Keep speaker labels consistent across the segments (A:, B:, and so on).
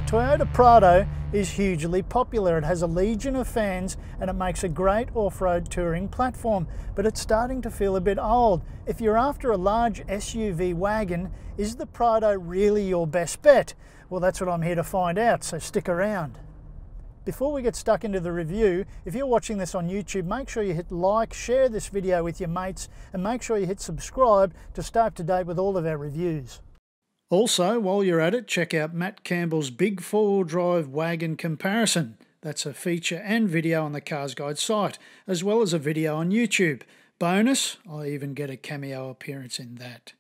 A: Toyota Prado is hugely popular. It has a legion of fans and it makes a great off-road touring platform, but it's starting to feel a bit old. If you're after a large SUV wagon, is the Prado really your best bet? Well, that's what I'm here to find out, so stick around. Before we get stuck into the review, if you're watching this on YouTube, make sure you hit like, share this video with your mates, and make sure you hit subscribe to stay up to date with all of our reviews. Also, while you're at it, check out Matt Campbell's big four-wheel drive wagon comparison. That's a feature and video on the CarsGuide site, as well as a video on YouTube. Bonus, I even get a cameo appearance in that.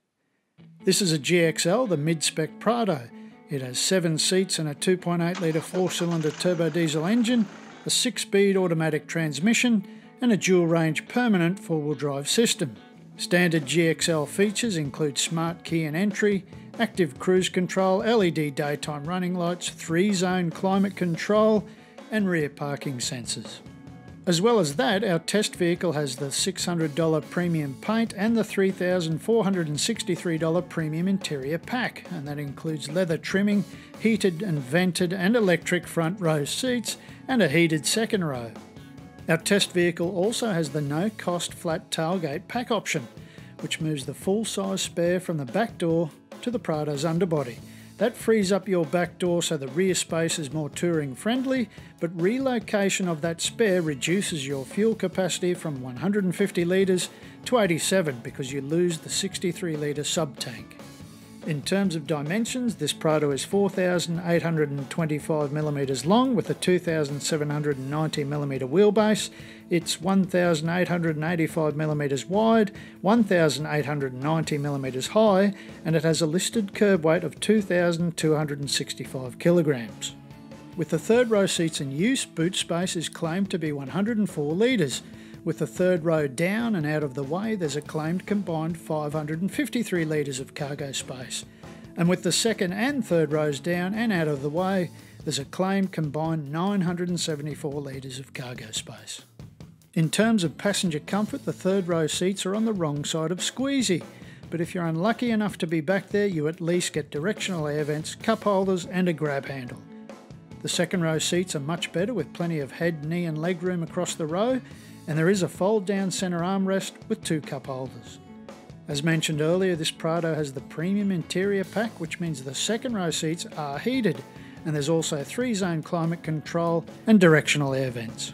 A: This is a GXL, the mid-spec Prado. It has 7 seats and a 2.8 litre 4-cylinder turbo diesel engine, a 6-speed automatic transmission, and a dual-range permanent four-wheel drive system. Standard GXL features include smart key and entry, active cruise control, LED daytime running lights, 3-zone climate control, and rear parking sensors. As well as that, our test vehicle has the $600 premium paint and the $3,463 premium interior pack, and that includes leather trimming, heated and vented and electric front row seats, and a heated second row. Our test vehicle also has the no-cost flat tailgate pack option, which moves the full-size spare from the back door to the Prado's underbody. That frees up your back door so the rear space is more touring friendly, but relocation of that spare reduces your fuel capacity from 150 litres to 87 because you lose the 63 litre sub-tank. In terms of dimensions, this Prado is 4,825mm long with a 2,790mm wheelbase. It's 1,885mm wide, 1,890mm high, and it has a listed curb weight of 2,265 kilograms. With the third row seats in use, boot space is claimed to be 104 litres. With the third row down and out of the way, there's a claimed combined 553 litres of cargo space. And with the second and third rows down and out of the way, there's a claimed combined 974 litres of cargo space. In terms of passenger comfort, the third row seats are on the wrong side of squeezy, but if you're unlucky enough to be back there, you at least get directional air vents, cup holders and a grab handle. The second row seats are much better with plenty of head, knee and leg room across the row, and there is a fold-down centre armrest with 2 cup holders. As mentioned earlier, this Prado has the premium interior pack, which means the second row seats are heated, and there's also 3-zone climate control and directional air vents.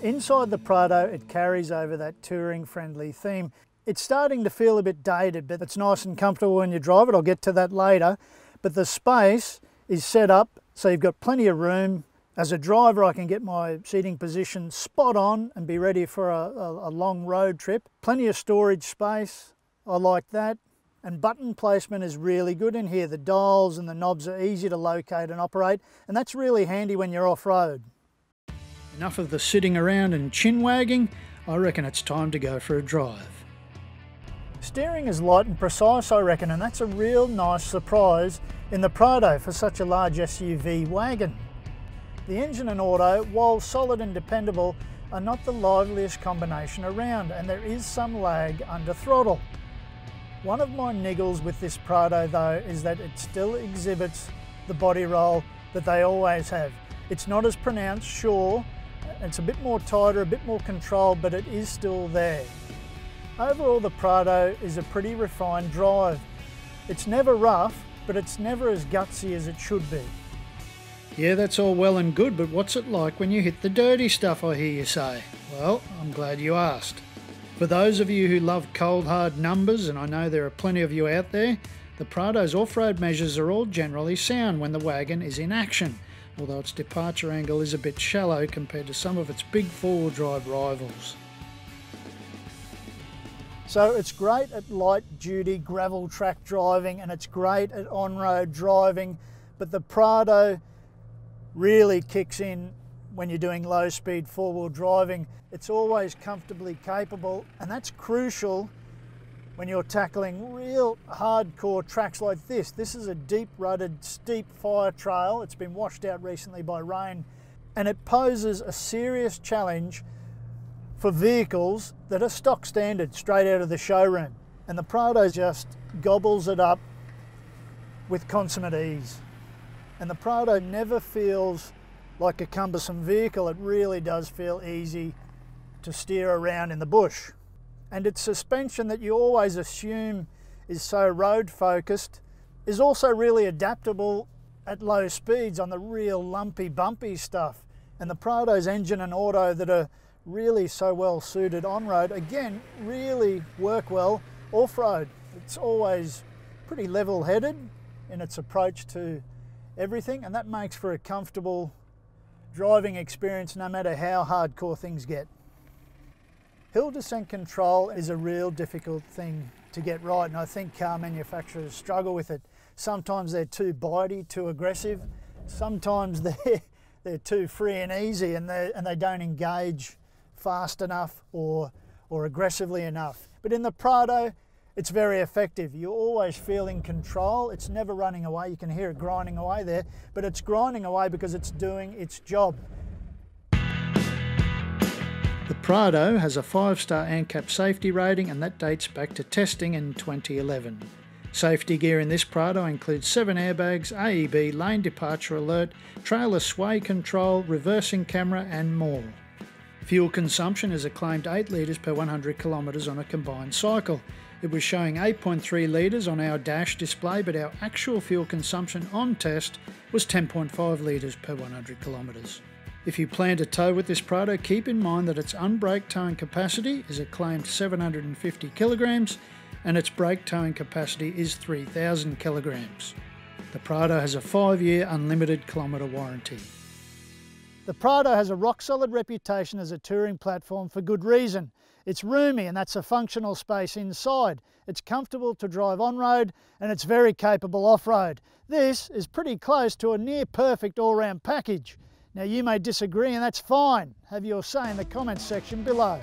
A: Inside the Prado, it carries over that touring-friendly theme. It's starting to feel a bit dated, but it's nice and comfortable when you drive it. I'll get to that later. But the space is set up so you've got plenty of room. As a driver, I can get my seating position spot on and be ready for a long road trip. Plenty of storage space, I like that. And button placement is really good in here. The dials and the knobs are easy to locate and operate, and that's really handy when you're off-road. Enough of the sitting around and chin-wagging, I reckon it's time to go for a drive. Steering is light and precise, I reckon, and that's a real nice surprise in the Prado for such a large SUV wagon. The engine and auto, while solid and dependable, are not the liveliest combination around, and there is some lag under throttle. One of my niggles with this Prado though is that it still exhibits the body roll that they always have. It's not as pronounced, sure, it's a bit more tighter, a bit more controlled, but it is still there. Overall, the Prado is a pretty refined drive. It's never rough, but it's never as gutsy as it should be. Yeah, that's all well and good, but what's it like when you hit the dirty stuff, I hear you say? Well, I'm glad you asked. For those of you who love cold hard numbers, and I know there are plenty of you out there, the Prado's off-road measures are all generally sound when the wagon is in action, although its departure angle is a bit shallow compared to some of its big four-wheel drive rivals. So it's great at light-duty gravel track driving, and it's great at on-road driving, but the Prado really kicks in when you're doing low-speed four-wheel driving. It's always comfortably capable, and that's crucial when you're tackling real hardcore tracks like this. This is a deep-rutted, steep fire trail. It's been washed out recently by rain, and it poses a serious challenge for vehicles that are stock standard, straight out of the showroom. And the Prado just gobbles it up with consummate ease. And the Prado never feels like a cumbersome vehicle. It really does feel easy to steer around in the bush. And its suspension that you always assume is so road focused is also really adaptable at low speeds on the real lumpy, bumpy stuff. And the Prado's engine and auto that are really so well suited on-road, again, really work well off-road. It's always pretty level-headed in its approach to everything, and that makes for a comfortable driving experience no matter how hardcore things get. Hill descent control is a real difficult thing to get right, and I think car manufacturers struggle with it. Sometimes they're too bitey, too aggressive. Sometimes they're too free and easy, and they don't engage fast enough or aggressively enough. But in the Prado, it's very effective. You always feel in control. It's never running away. You can hear it grinding away there, but it's grinding away because it's doing its job. The Prado has a 5-star ANCAP safety rating, and that dates back to testing in 2011. Safety gear in this Prado includes 7 airbags, AEB, lane departure alert, trailer sway control, reversing camera and more. Fuel consumption is a claimed 8 litres per 100 kilometres on a combined cycle. It was showing 8.3 litres on our dash display, but our actual fuel consumption on test was 10.5 litres per 100 kilometres. If you plan to tow with this Prado, keep in mind that its unbraked towing capacity is a claimed 750 kilograms and its brake towing capacity is 3,000 kilograms. The Prado has a 5-year unlimited kilometre warranty. The Prado has a rock-solid reputation as a touring platform for good reason. It's roomy, and that's a functional space inside. It's comfortable to drive on-road, and it's very capable off-road. This is pretty close to a near-perfect all-round package. Now, you may disagree, and that's fine. Have your say in the comments section below.